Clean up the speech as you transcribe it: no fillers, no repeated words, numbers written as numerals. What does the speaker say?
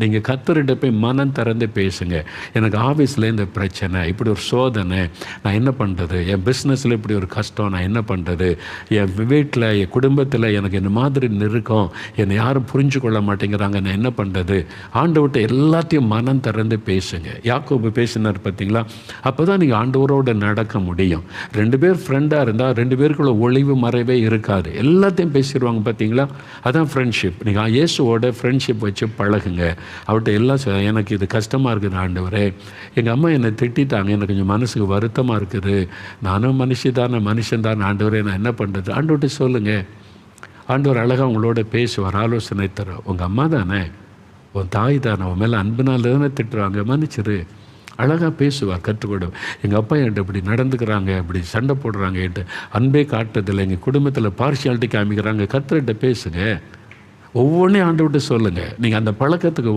நீங்கள் கர்த்தர்கிட்ட போய் மனம் திறந்து பேசுங்க. எனக்கு ஆஃபீஸில் இந்த பிரச்சனை, இப்படி ஒரு சோதனை, நான் என்ன பண்ணுறது? என் பிஸ்னஸில் இப்படி ஒரு கஷ்டம், நான் என்ன பண்ணுறது? என் வீட்டில், என் குடும்பத்தில் எனக்கு இந்த மாதிரி நெருக்கம், என்னை யாரும் புரிஞ்சு கொள்ள மாட்டேங்கிறாங்க, நான் என்ன பண்ணுறது? ஆண்டவர்கிட்ட எல்லாத்தையும் மனம் திறந்து பேசுங்க. யாக்கோபு பேசினார் பார்த்தீங்களா? அப்போ தான் நீங்கள் ஆண்டவரோடு நடக்க முடியும். 2 பேர் ஃப்ரெண்டாக இருந்தால் 2 பேருக்குள்ள ஒளிவு மறைவே இருக்காது. எல்லாத்தையும் பேசிடுவாங்க பார்த்தீங்களா? அதான் ஃப்ரெண்ட்ஷிப். நீங்கள் இயேசுவோட ஃப்ரெண்ட்ஷிப் வச்சு பழகுங்க. அவர்கிட்ட எல்லாம் எனக்கு இது கஷ்டமாக இருக்குது ஆண்டவரே, எங்கள் அம்மா என்னை திட்டாங்க, எனக்கு கொஞ்சம் மனசுக்கு வருத்தமாக இருக்குது, நானும் மனுஷன் தானே ஆண்டவரே, நான் என்ன பண்ணுறது? ஆண்டவர்கிட்ட சொல்லுங்கள். ஆண்டவர் அழகாக உங்களோட பேசுவார், ஆலோசனை தரும். உங்கள் அம்மா தானே, உன் தாய் தானே, உன் மேலே அன்புனால தானே திட்டுறாங்க, மன்னிச்சிரு. அழகாக பேசுவார், கற்றுக்கொடும். எங்கள் அப்பா என்கிட்ட இப்படி நடந்துக்கிறாங்க, இப்படி சண்டை போடுறாங்க, என்கிட்ட அன்பே காட்டுறதில்லை, எங்கள் குடும்பத்தில் பார்ஷியாலிட்டி காமிக்கிறாங்க. கர்த்தர்கிட்ட பேசுங்க. ஒவ்வொன்றையும் ஆண்டவர்கிட்ட சொல்லுங்கள். நீங்கள் அந்த பழக்கத்துக்கு